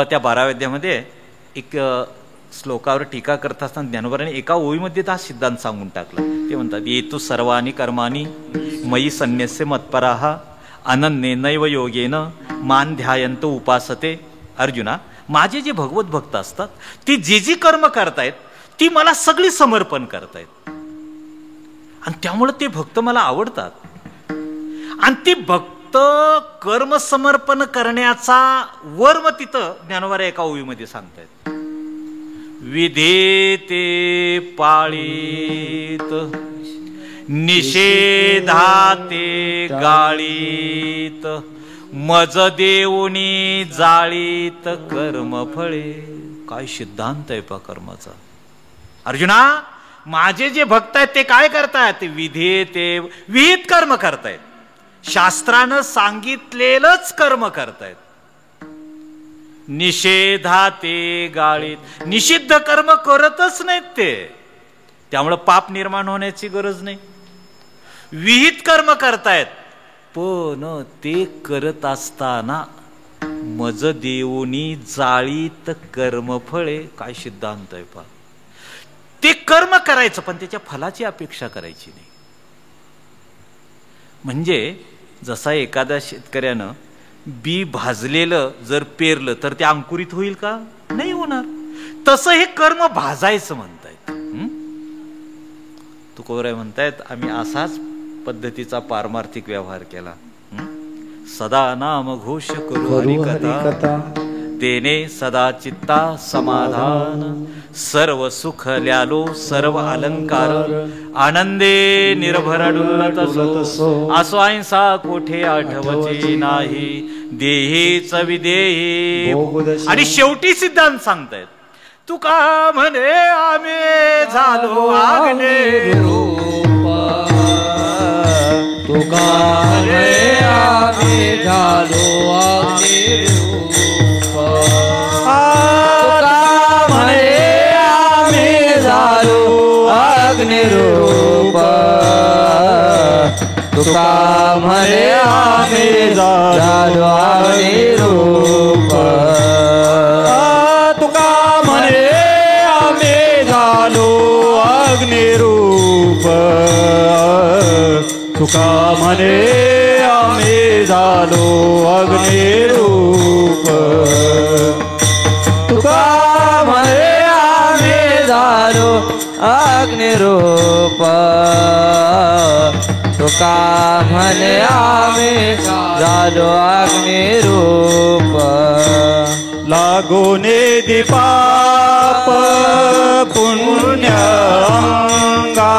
S1: त्या 12व्या अध्यायामध्ये एक श्लोकावर टीका करत असताना ज्ञानोबराने एका ओळीमध्ये हा सिद्धांत सांगून टाकला. ते म्हणतात, येतु सर्वाणी कर्माणी मयी संन्यस्य मत्पराः अनन्येनैव योगेन मान ध्यायंत उपासते. अर्जुना, माझे जे भगवत भक्त असतात ती जी जी कर्म करतायत ती मला सगळी समर्पण करतायत आणि त्यामुळे ते भक्त मला आवडतात. आणि ती भक्त कर्म समर्पण करण्याचा वर्म तिथं ज्ञानोबा एका ओळीमध्ये सांगतायत. विधेते पाळीत निषेधाते गाळीत मज देऊनी जाळीत कर्मफळे. काय सिद्धांत आहे पा कर्माचा. अर्जुना, माझे जे भक्त आहेत ते काय करतायत, विधेते विहित कर्म करतायत, शास्त्रानं सांगितलेलंच कर्म करतायत. निषेधाते गाळीत निषिद्ध कर्म करतच नाहीत ते, त्यामुळे पाप निर्माण होण्याची गरज नाही. विहित कर्म करतायत, पण ते करत असताना मज देऊनी जाळीत कर्मफळे. काय सिद्धांत आहे पा. ते कर्म करायचं पण त्याच्या फलाची अपेक्षा करायची नाही. म्हणजे जसा एखाद्या शेतकऱ्यानं बी भाजलेलं जर पेरलं तर ते अंकुरित होईल का? नाही होणार. तसं हे कर्म भाजायचं म्हणतायत. तुकोबराय म्हणतायत आम्ही असाच पद्धतीचा पारमार्थिक व्यवहार केला. सदा नाम घोष करू हरिकथा, तेने सदा चित्ता समाधान, सर्व सुख ल्यालो सर्व अलंकार, आनंदे निर्भर सो, असो अहिंसा कोठे आठवचे नाही, देहीच विदेही. आणि शेवटी सिद्धांत सांगतायत तुका म्हणे आम्ही झालो आग्ने रूप,
S2: तुका म्हणे आम्ही झालो अग्नी रूप, तुका म्हणे आम्ही झालो अग्नी रूप, तुका म्हणे आम्ही झालो अग्नी रूप,
S3: तुका म्हणे आम्ही झालो अग्निरूप, तुका म्हणे आम्ही झालो अग्निरूप,
S2: तुका म्हणे आम्ही झालो अग्निरूप, तुका म्हणे आम्ही झालो अग्निरूप.
S3: लागोने दीपाप पुण्य अंगा,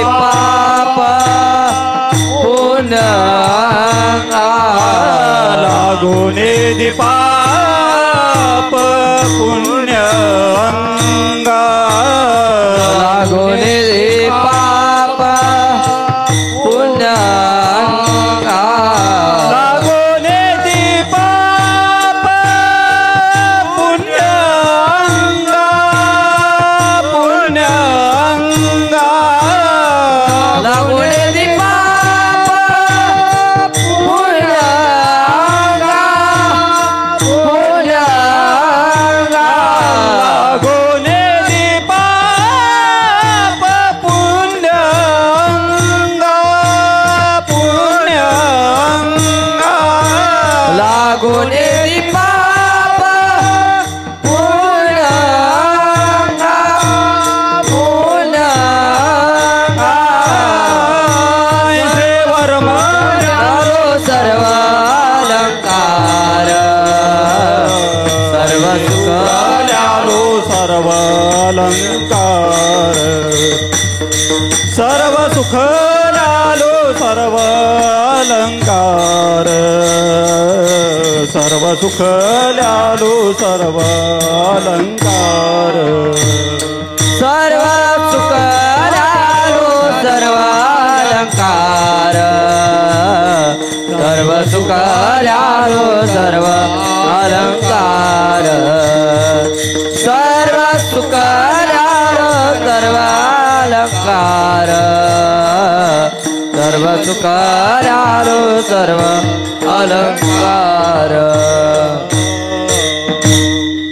S2: पाप पुण्य अंगा,
S3: लागोने दीपाप पुण्य अंगा,
S2: लागोने पाप पुण्य अंगा,
S3: लागोने दीपाप पुण्य अंगा, पुण्य अंगा,
S2: लागोने पाप पुण्य अंगा, पुण्य अंगा,
S3: लागोने दीपाप पुण्य अंगा, पुण्य अंगा,
S2: लागोने पाप पुण्य अंगा, पुण्य अंगा,
S3: ऐसे वर्म
S2: झालो सर्व अलंकार, सर्व सुख
S3: ल्यालो सर्व अलंकार, सर्व सुख ल्यालो सर्व अलंकार, सर्व सुख ल्यालो सर्व अलंकार,
S2: सर्व सुख ल्यालो सर्व अलंकार, सर्व सुख ल्यालो सर्व अलंकार, सर्व सुख ल्यालो सर्व अलंकार, सर्व सुख ल्यालो सर्व अलंकार.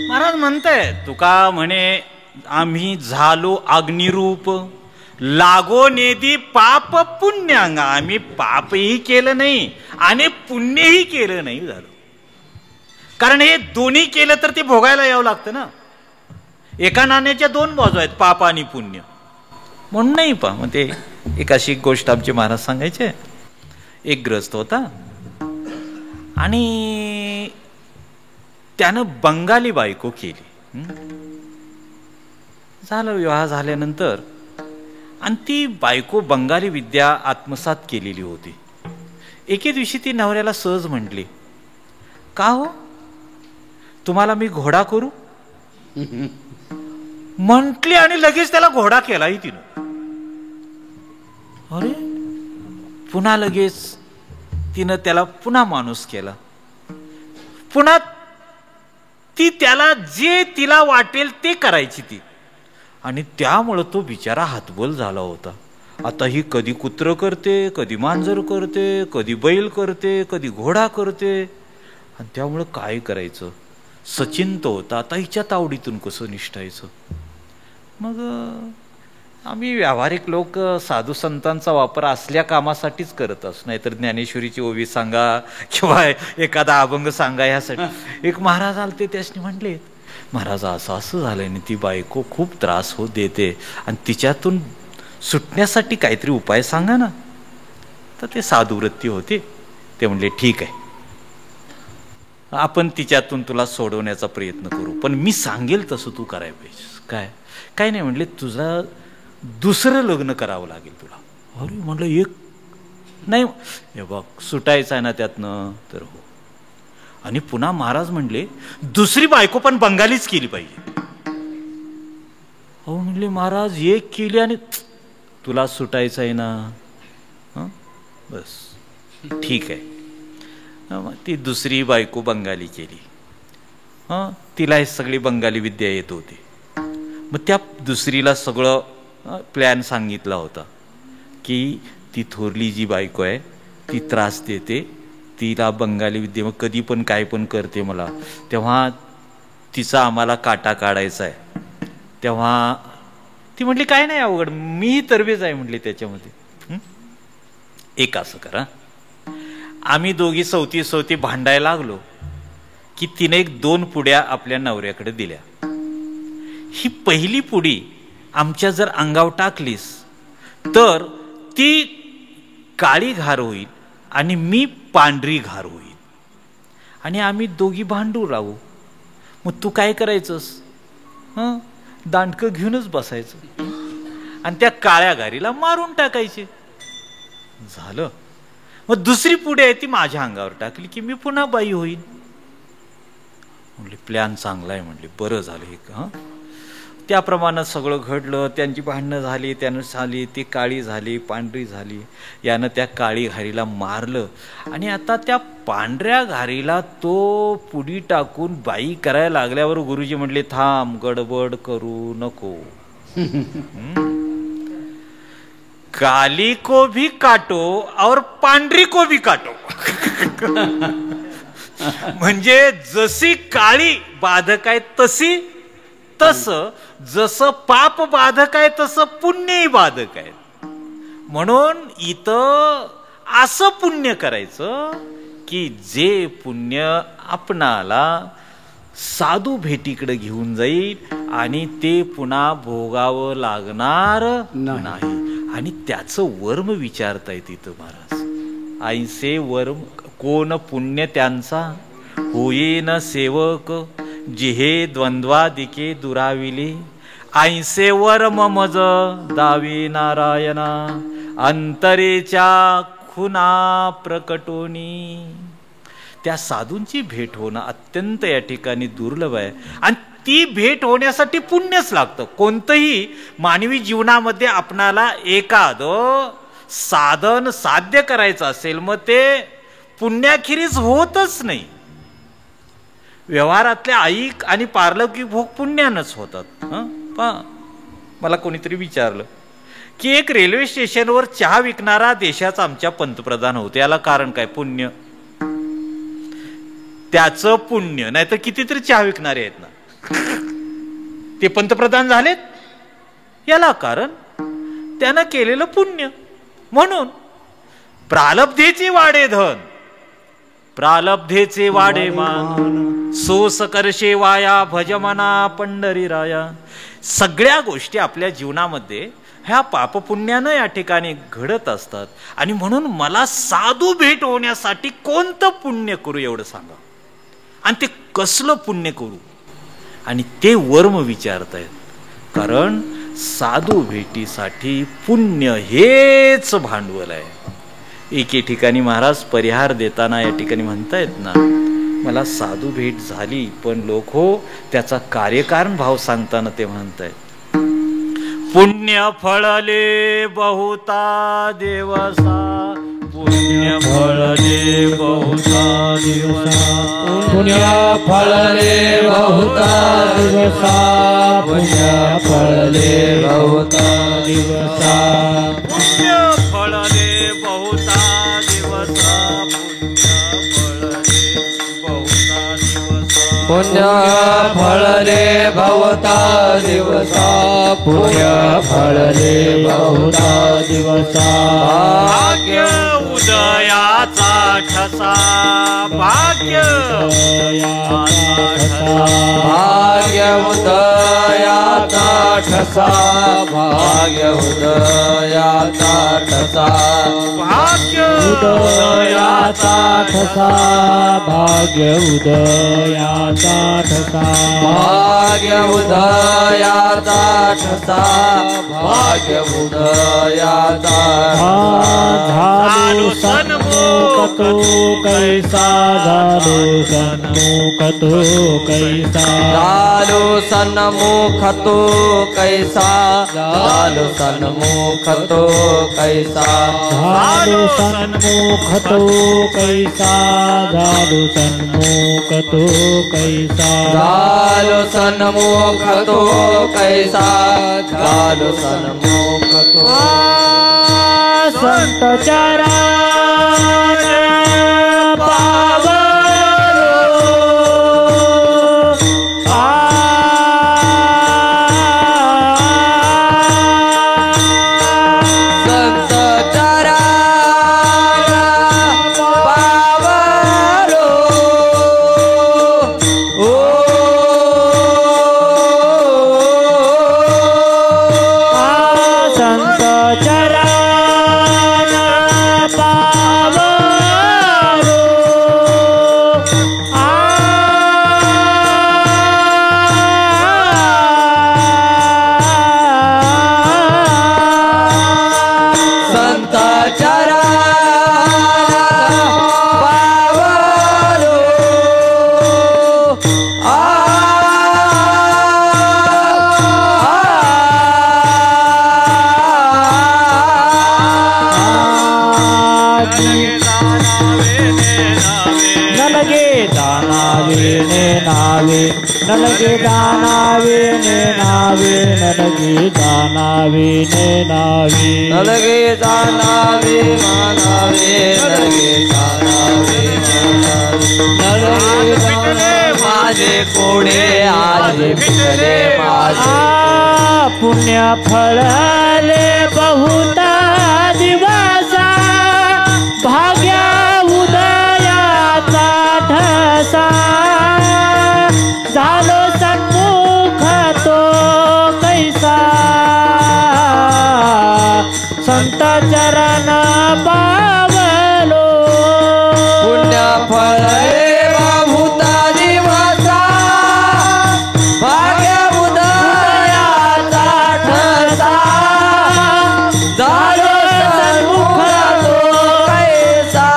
S1: महाराज म्हणताय तुका म्हणे आम्ही झालो अग्निरूप, लागो नेदी पाप पुण्यांगा, आम्ही पापही केलं नाही आणि पुण्यही केलं नाही झालं. कारण हे दोन्ही केलं तर ते भोगायला यावं लागतं ना. एका नाण्याच्या दोन बाजू आहेत, पाप आणि पुण्य. म्हणून नाही पा मग ते एक अशी गोष्ट आमचे महाराज सांगायचे. एक ग्रस्त होता आणि त्यानं बंगाली बायको केली. झालं विवाह झाल्यानंतर, आणि ती बायको बंगाली विद्या आत्मसात केलेली होती. एके दिवशी ती नवऱ्याला सहज म्हटली, का हो तुम्हाला मी घोडा करू म्हटली, आणि लगेच त्याला घोडा केलाही तिनं. अरे पुन्हा लगेच तिनं त्याला पुन्हा माणूस केला. पुन्हा ती त्याला जे तिला वाटेल ते करायची ती. आणि त्यामुळं तो बिचारा हातबल झाला होता. आता ही कधी कुत्र करते, कधी मांजर करते, कधी बैल करते, कधी घोडा करते. आणि त्यामुळं काय करायचं सचिंत होता. आता हिच्या तावडीतून कसं निष्ठायचं. मग आम्ही व्यावहारिक लोक साधू संतांचा वापर असल्या कामासाठीच करत असतो, नाहीतर ज्ञानेश्वरीची ओवी सांगा किंवा एखादा अभंग सांगा ह्यासाठी. एक महाराज आलते, त्यासनी म्हणले, महाराज असं असं झालंय आणि ती बायको खूप त्रास होत देते आणि तिच्यातून सुटण्यासाठी काहीतरी उपाय सांगा ना. तर ते साधुवृत्ती होते. ते म्हणले ठीक आहे, आपण तिच्यातून तुला सोडवण्याचा प्रयत्न करू, पण मी सांगेल तसं तू करायला पाहिजे. काय नाही म्हणले, तुझा दुसरं लग्न करावं लागेल तुला. अरे म्हटलं एक नाही, हे बघ सुटायचं आहे ना त्यातनं, तर हो. आणि पुन्हा महाराज म्हणले दुसरी बायको पण बंगालीच केली पाहिजे. हो म्हणले महाराज, एक केली आणि तुला सुटायचं आहे ना. हं बस ठीक आहे. मग ती दुसरी बायको बंगाली केली. हां तिला हे सगळी बंगाली विद्या येत होती. मग त्या दुसरीला सगळं प्लॅन सांगितला होता की ती थोरली जी बायको आहे ती त्रास देते, तिला बंगाली विद्या मग कधी पण काय पण करते मला, तेव्हा तिचा आम्हाला काटा काढायचा आहे. तेव्हा ती म्हटली काय नाही अवघड, मी तरवेज आहे म्हटली त्याच्यामध्ये. एक असं करा, आम्ही दोघी सवती भांडायला लागलो की तिने 2 पुड्या आपल्या नवऱ्याकडे दिल्या. ही पहिली पुडी आमच्या जर अंगावर टाकलीस तर ती काळी घार होईल आणि मी पांढरी घार होईल आणि आम्ही दोघी भांडू राहू. मग तू काय करायचंस, दांडकं घेऊनच बसायचं आणि त्या काळ्या घारीला मारून टाकायचे. झालं. मग दुसरी पुढे आहे ती माझ्या अंगावर टाकली की मी पुन्हा बाई होईल. म्हणले प्लॅन चांगला आहे. म्हणले बरं झालं हे. त्याप्रमाणे सगळं घडलं. त्यांची भांडणं झाली, त्यानं झाली, ती काळी झाली, पांढरी झाली. यानं त्या काळी घारीला मारलं आणि आता त्या पांढऱ्या घारीला तो पुडी टाकून बाई करायला लागल्यावर गुरुजी म्हणले थांब, गडबड करू नको. काली को भी काटो और पांढरी को भी काटो. म्हणजे जशी काळी बाधक आहे तशी, तसं जसं पाप बाधक आहे तसं पुण्यही बाधक आहे. म्हणून इथं असं पुण्य करायचं की जे पुण्य आपणाला साधू भेटीकडे घेऊन जाईल आणि ते पुन्हा भोगावं लागणार नाही. आणि त्याचं वर्म विचारताय तिथं महाराज. ऐसे वर्म कोण पुण्य त्यांचा होईन सेवक, जिहे द्वंद्वादिके दुराविले. ऐसे वर्म मज दावी नारायणा, अंतरेच्या खुना प्रकटोनी. त्या साधूंची भेट होणं अत्यंत या ठिकाणी दुर्लभ आहे आणि ती भेट होण्यासाठी पुण्यच लागतं. कोणतंही मानवी जीवनामध्ये आपणाला एखादं साधन साध्य करायचं असेल मग ते पुण्याखेरीज होतच नाही. व्यवहारातले ऐक आणि पारलौकिक भोग पुण्यानंच होतात. मला कोणीतरी विचारलं की एक रेल्वे स्टेशनवर चहा विकणारा देशाचा आमच्या पंतप्रधान होते, याला कारण काय? पुण्य. त्याचं पुण्य. नाही तर कितीतरी चहा विकणारे आहेत ना, ते पंतप्रधान झालेत, याला कारण त्यानं केलेलं पुण्य. म्हणून प्रालब्धेचे वाडे धन, प्रालब्धेचे वाडे मान, सोस करशे वाया भजमना पंढरी राया. सगळ्या गोष्टी आपल्या जीवनामध्ये ह्या पापपुण्यानं या ठिकाणी घडत असतात. आणि म्हणून मला साधू भेट होण्यासाठी कोणतं पुण्य करू एवढं सांगा, आणि ते कसलं पुण्य करू. आणि ते वर्म विचारतायत. कारण साधू भेटीसाठी पुण्य हेच भांडवल आहे. एके ठिकाणी महाराज परिहार देताना या ठिकाणी म्हणतायत ना, मला साधू भेट झाली पण लोक हो त्याचा कार्यकारण भाव सांगताना ते म्हणतायत पुण्य फळले बहुता दिवसा, पुण्य फळले बहुता दिवसा,
S2: पुण्य फळले बहुता दिवसा, पुण्य फळले बहुता दिवसा,
S1: पुण्य फळले बहुता दिवसा, पुण्य फळले बहुता दिवसा,
S2: पुण्य फळले भवता दिवसा पुण्य फळले बहुता दिवसा
S1: भाग्य उदयाचा ठसा भाग्य
S2: भाग्य उदयाचा ठसा भाग्य उदयाचा ठसा
S1: भाग्य
S2: उदयाचा ठसा भाग्य उदयाचा ठसा भाग्य उदयाचा ठसा भाग्य उदयाचा
S1: झालो सन्मुख
S2: तो कैसा झालो सन्मुख तो कैसा झालो सन्मुख तो कैसा झालो सन्मुख तो कैसा झालो सन्मुख तो कैसा झालो सन्मुख तो कैसा झालो सन्मुख तो कैसा झालो सन्मुख तो संत चरण पावलो संत चरण पावलो ओ संत चरण ನನಗೆ ದಾನವೇ ನಾವೇ ನನಗೆ ದಾನವೇ ನಾವೇ ನನಗೆ ದಾನವೇ ಮಾನವೇ ನನಗೆ ದಾನವೇ ನನಗೆ माझे कोडे आज पिटले माझे पुण्य फळले बहुता दिवसा भाग्य उदयाचा ठसा झालो सन्मुख तो कैसा संत चरण पावलो पुण्य फळे बहुता दिवसा भाग्य उदयाचा ठसा झालो सन्मुख तो कैसा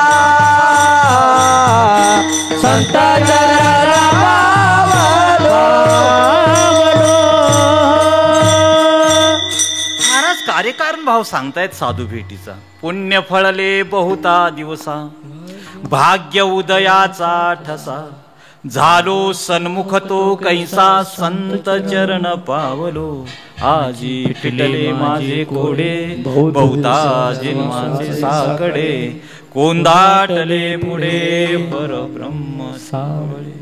S2: संत चरण
S1: कार्यकारण भाव सांगतायत साधू भेटीचा. पुण्य फळले बहुता दिवसा भाग्य उदयाचा ठसा झालो सन्मुख तो कैसा संत चरण पावलो आजी फिटले माझे कोडे बहुता जन्माचे साकडे कोंदाटले पुढे परब्रह्म सावळे.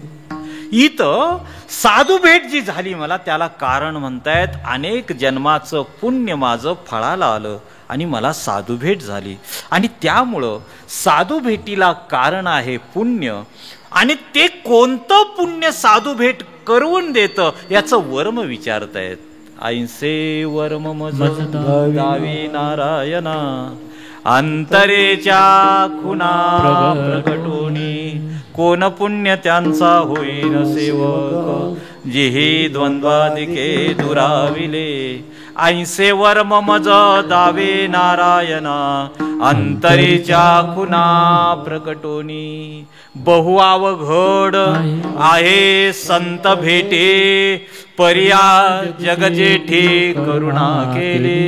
S1: इथं साधू भेट जी झाली मला त्याला कारण म्हणतायत अनेक जन्माचं पुण्य माझं फळाला आलं आणि मला साधू भेट झाली आणि त्यामुळं साधू भेटीला कारण आहे पुण्य आणि ते कोणतं पुण्य साधू भेट करवून देतं याचं वर्म विचारतायत. ऐंसे वर्म मज दावी नारायणा अंतरेच्या खुना प्रकटोनी कोण पुण्य त्यांचा होईन सेवक जेही द्वंद्वादिके दुराविले. ऐंसे वर्म मज दावे नारायणा अंतरेच्या खुना प्रकटोनी बहु अवघड आहे संत भेटे पर्या जग जेठे करुणा केले.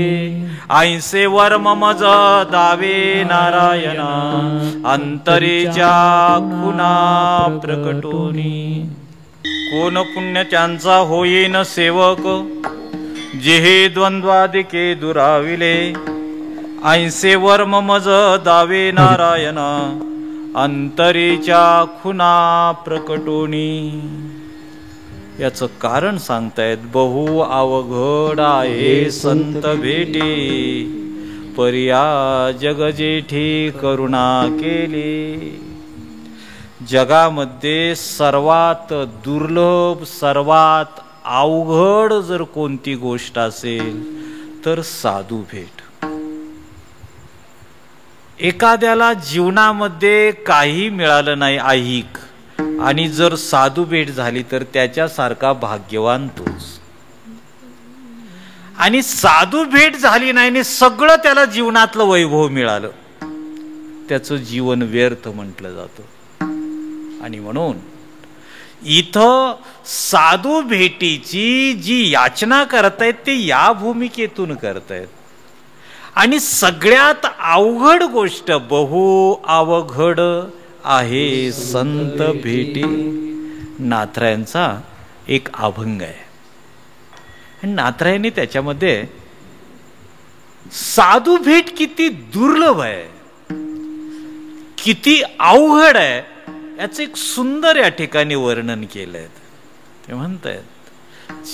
S1: ऐंसे वर्म मज दावे नारायणा अंतरेच्या खुना प्रकटोनी कोण पुण्य त्यांचा होईन सेवक जेहे द्वंद्वादिके दुराविले. ऐंसे वर्म मज दावे नारायणा अंतरेच्या खुना प्रकटोनी. याचं कारण सांगतायत. बहु अवघड आहे संत भेटे, पर्या जग जेठी करुणा केली. जगामध्ये सर्वात दुर्लभ, सर्वात अवघड जर कोणती गोष्ट असेल तर साधू भेट. एखाद्याला जीवनामध्ये काही मिळालं नाही ऐहिक, आणि जर साधू भेट झाली तर त्याच्यासारखा भाग्यवान तोच. आणि साधू भेट झाली नाही आणि सगळं त्याला जीवनातलं वैभव मिळालं, त्याचं जीवन व्यर्थ म्हटलं जातं. आणि म्हणून इथं साधू भेटीची जी याचना करतायत ते या भूमिकेतून करतायत. आणि सगळ्यात अवघड गोष्ट, बहु अवघड आहे संत भेटी, नाथरायांचा एक अभंग आहे. आणि नाथरायांनी त्याच्यामध्ये साधू भेट किती दुर्लभ आहे, किती अवघड आहे, याचं एक सुंदर या ठिकाणी वर्णन केलंय. ते म्हणतायत,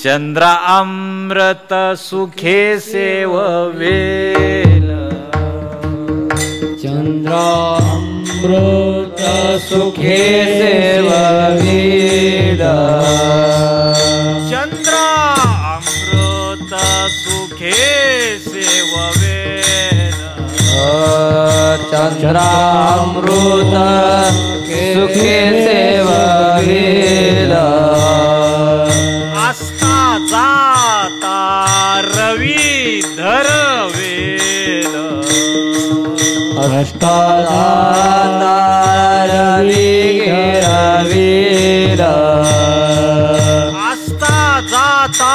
S1: चंद्र अमृत सुखे सेववेल,
S2: चंद्र अमृत सुखे सेववेल,
S1: चंद्र अमृत सुखे सेववेल,
S2: चंद्र अमृत सुखे सेववेल,
S1: आस्था जाता रवी धरवेल,
S2: अष्टाधाता रवी घेरवेल,
S1: आस्था जाता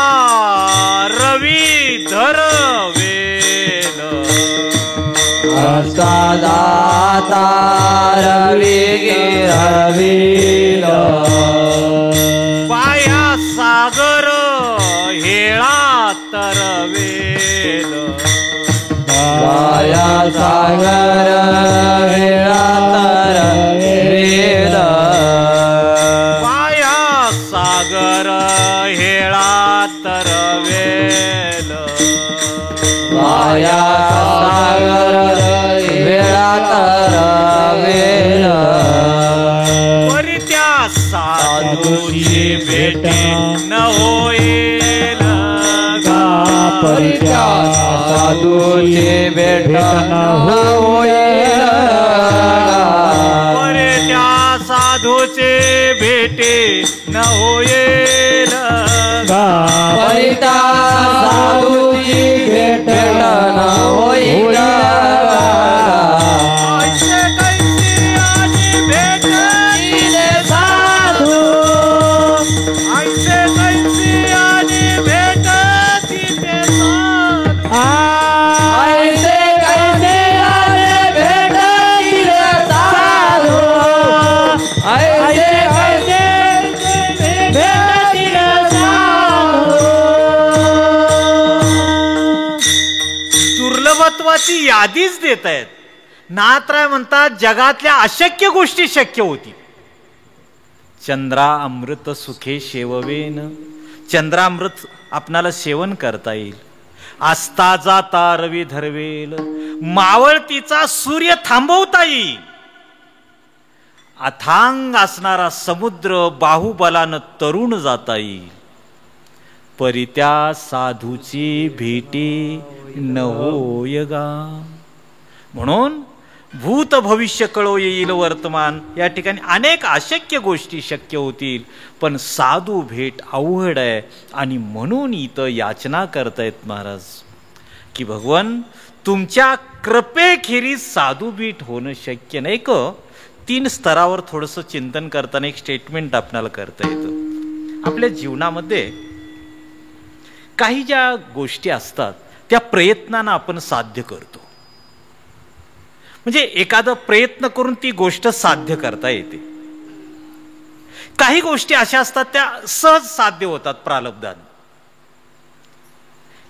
S1: रवी धरवेल,
S2: अष्टाधाता रवी घेरवेल,
S1: पाया सागर हेळा तरवेल,
S2: वाया सागर वेळा तरवेल,
S1: पाया सागर हेळा तरवेल,
S2: वाया सागर वेळा तरवेल,
S1: परी त्या साधूची भेटी न होईल गा,
S2: परी त्या साधूची भेट न होईल,
S1: परी त्या साधूचे भेटी न होईल गा,
S2: परी त्या साधूची भेट न होईल,
S1: ऐसे कैसी आली भेट दिले साधू, ऐसे कैसी आली भेट दिले साधू,
S2: ऐसे कैसे आले भेट दिले साधू, ऐसे कैसे भेट दिले साधू.
S1: दुर्लभत्वाची यादीच देत आहेत. नाथराय म्हणतात जगातल्या अशक्य गोष्टी शक्य होती. चंद्रा अमृत सुखे शेववेन, चंद्रामृत आपणाला सेवन करता येईल. आस्था जाता रवी धरवेल, मावळतीचा सूर्य थांबवता येईल. अथांग असणारा समुद्र बाहुबलानं तरुण जाता येईल. परी त्या साधूची भेटी न होय गा. म्हणून भूत भविष्य कळो येईल वर्तमान, या ठिकाणी अनेक अशक्य गोष्टी शक्य होतील, पण साधू भेट अवघड आहे. आणि म्हणून इथं याचना करतायत महाराज की भगवान तुमच्या कृपेखेरीज साधू भेट होणं शक्य नाही क. 3 स्तरावर थोडंसं चिंतन करताना एक स्टेटमेंट आपल्याला करता येतं. आपल्या जीवनामध्ये काही ज्या गोष्टी असतात त्या प्रयत्नानं आपण साध्य करतो. म्हणजे एखादा प्रयत्न करून ती गोष्ट साध्य करता येते. काही गोष्टी अशा असतात त्या सहज साध्य होतात प्रारब्धाने.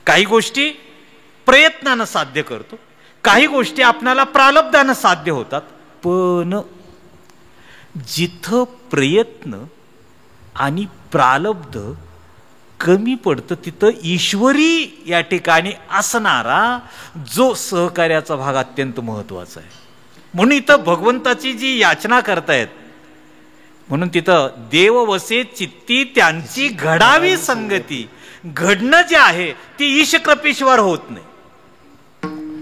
S1: काही गोष्टी प्रयत्नानं साध्य करतो, काही गोष्टी आपल्याला प्रारब्धानं साध्य होतात. पण जिथं प्रयत्न आणि प्रारब्ध कमी पडतं तिथं ईश्वरी या ठिकाणी असणारा जो सहकार्याचा भाग अत्यंत महत्वाचा आहे. म्हणून इथं भगवंताची जी याचना करतायत, म्हणून तिथं देव वसे चित्ती त्यांची घडावी संगती. घडणं जे आहे ती ईशकृपेशिवार होत नाही.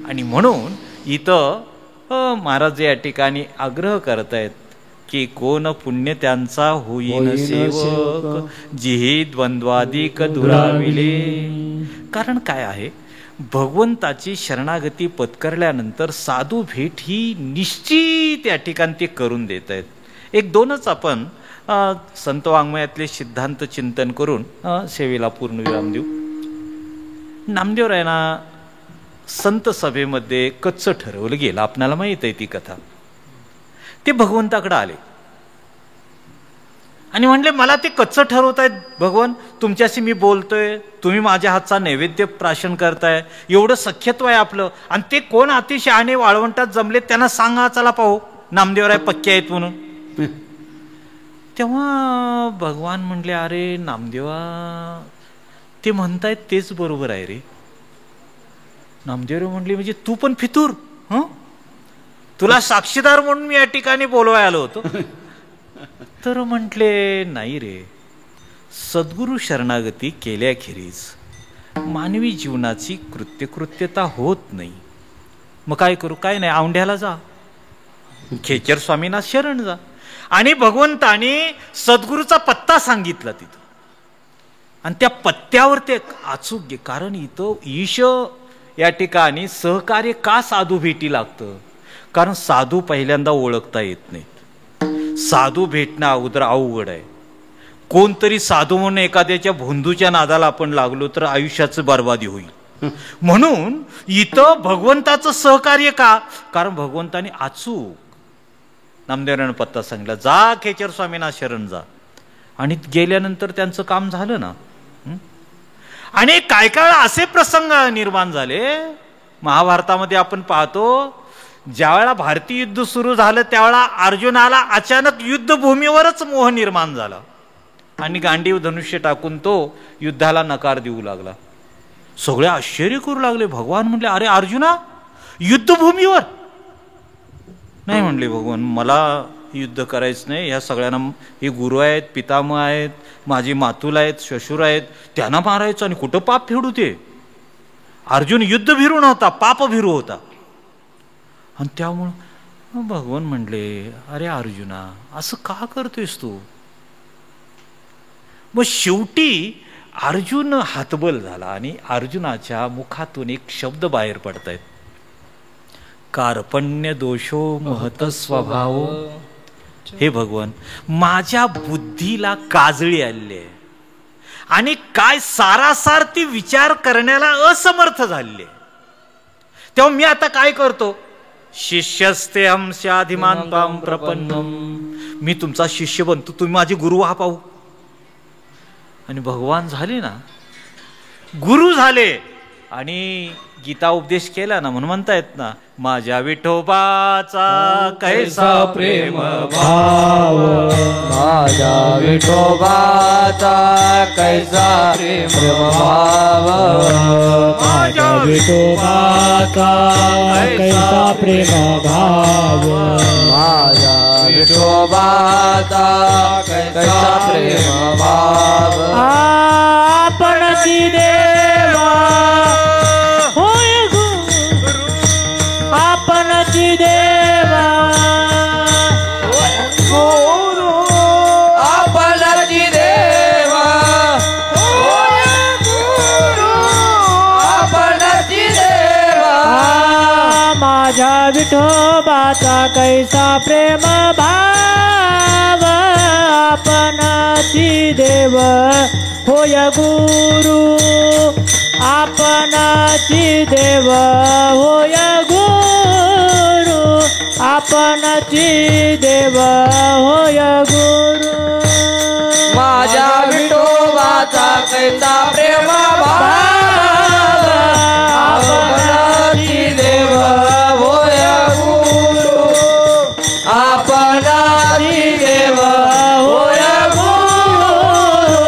S1: आणि म्हणून इथं महाराज या ठिकाणी आग्रह करतायत की कोण पुण्य त्यांचा होईन सेवक, जिही द्वंद्वादिक दुराविले. कारण काय आहे, भगवंताची शरणागती पत्करल्यानंतर साधू भेट ही निश्चित या ठिकाणी ते करून देत आहेत. एक दोनच आपण संत वाङ्मयातले सिद्धांत चिंतन करून सेवेला पूर्णविराम देऊ. नामदेवरायांना संत सभेमध्ये कच्चं ठरवलं गेलं, आपणाला माहित आहे ती कथा. ते भगवंताकडे आले आणि म्हणले मला ते कच्चं ठरवतायत भगवान, तुमच्याशी मी बोलतोय, तुम्ही माझ्या हातचा नैवेद्य प्राशन करताय, एवढं सख्यत्व आहे आपलं, आणि ते कोण अतिशहाणे वाळवंटात जमले त्यांना सांगा, चला पाहू नामदेवराय पक्के आहेत म्हणून. तेव्हा भगवान म्हणले अरे नामदेवा, ते म्हणतायत तेच बरोबर आहे रे. नामदेवराय म्हणले म्हणजे तू पण फितूर, तुला साक्षीदार म्हणून मी या ठिकाणी बोलवाय आलो होतो. तर म्हटले नाही रे, सद्गुरु शरणागती केल्याखेरीज मानवी जीवनाची कृत्यकृत्यता होत नाही. मग काय करू? काय नाही, औंढ्याला जा, खेचर स्वामींना शरण जा. आणि भगवंताने सद्गुरूचा पत्ता सांगितला तिथं, आणि त्या पत्त्यावर ते अचूक घे. कारण इथं ईश या ठिकाणी सहकार्य का साधू भेटी लागतं? कारण साधू पहिल्यांदा ओळखता येत नाहीत. साधू भेटणं अगोदर अवघड आहे. कोणतरी साधू म्हणून एखाद्याच्या भोंदूच्या नादाला आपण लागलो तर आयुष्याचं बर्बादी होईल. म्हणून इथं भगवंताचं सहकार्य का? कारण भगवंताने अचूक नामदेवरायांना पत्ता सांगितला, जा खेचर स्वामींना शरण जा. आणि गेल्यानंतर त्यांचं काम झालं ना. आणि काय काय असे प्रसंग निर्माण झाले महाभारतामध्ये आपण पाहतो. ज्यावेळा भारतीय युद्ध सुरू झालं त्यावेळा अर्जुनाला अचानक युद्धभूमीवरच मोह निर्माण झाला आणि गांडीव धनुष्य टाकून तो युद्धाला नकार देऊ लागला. सगळे आश्चर्य करू लागले. भगवान म्हणले अरे अर्जुना, युद्धभूमीवर? नाही म्हणले भगवान, मला युद्ध करायचं नाही. ह्या सगळ्यांना, हे गुरु आहेत, पितामह आहेत, माझी मातुल आहेत, श्वशुर आहेत, त्यांना मारायचं. आणि कुठं पाप फेडू ते? अर्जुन युद्ध भिरू नव्हता, पाप भिरू होता. आणि त्यामुळं भगवान म्हणले अरे अर्जुना, असं का करतोयस तू? मग शेवटी अर्जुन हातबल झाला आणि अर्जुनाच्या मुखातून एक शब्द बाहेर पडतायत, कार्पण्य दोषो महत स्वभाव. हे भगवान, माझ्या बुद्धीला काजळी आली आहे आणि काय सारासार ती विचार करण्याला असमर्थ झाले. तेव्हा मी आता काय करतो? शिष्यस्ते अंशाधिमान पाम प्रपन्नम, मी तुमचा शिष्य बनतो, तुम्ही माझे गुरु व्हा पाहू. आणि भगवान झाले ना, गुरु झाले आणि गीता उपदेश केला ना, म्हणून म्हणतायत ना, माझ्या विठोबाचा कैसा प्रेम भाव,
S2: माझ्या विठोबाचा कैसा प्रेम भाव,
S4: माझ्या विठोबाचा कैसा प्रेम भाव,
S2: माझ्या विठोबाचा कैसा प्रेम भाव.
S4: आपणची देवा होय गुरु, आपणची देवा
S2: गुरु, आपणची देवा होय गुरु, आपणची देवा.
S4: माझ्या विठोबाचा कैसा प्रेम भाव, आपणची देव होय गुरु, आपणची देव होय गुरु, आपणची देव होय गुरु.
S2: माझ्या विठोबाचा कैसा प्रेम भाव, आपणची देव होय गुरु, आपणची देव होय गुरु,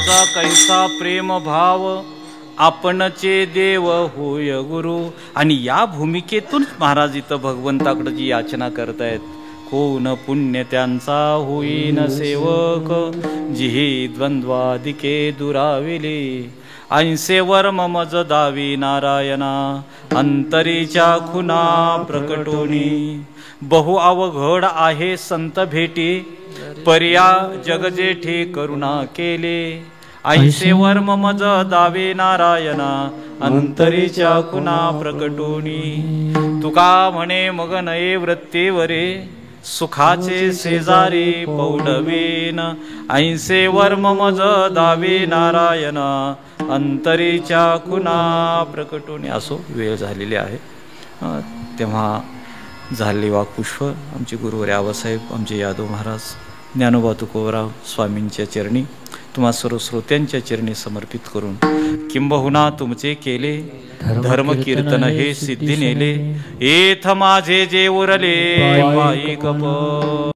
S1: माझा कैसा प्रेम भाव आपणचे देव होय गुरु. आणि या भूमिकेतून महाराज इथं भगवंताकडे जी याचना करतायत, कोण पुण्य त्यांचा होईन सेवक, जिही द्वंद्वादिके दुराविले. ऐंसेवर ममज दावी नारायणा, अंतरीच्या खुना प्रकटोनी. बहु अवघड आहे संत भेटी, पर्या जग जेठे करुणा केले. ऐंसेवर ममज दावे नारायणा, अंतरीच्या खुना प्रकटोनी. तुका म्हणे मग नये वृत्तेवरे, सुखाचे शेजारी पौलवेन. ऐंसेवर ममज दावे नारायणा, अंतरीच्या खुना प्रकटोनी. असो, वेळ झालेली आहे. तेव्हा झाले वाक्पुष्प आमचे गुरुवर्य आबासाहेब, आमचे यादव महाराज, ज्ञानोबा तुकोबराव स्वामींच्या चरणी, तुम्हा सर्व श्रोत्यांच्या चरणी समर्पित करून, किंबहुना तुमचे केले धर्म कीर्तन हे सिद्धी नेले. एथ माझे जे उरले पायी कप.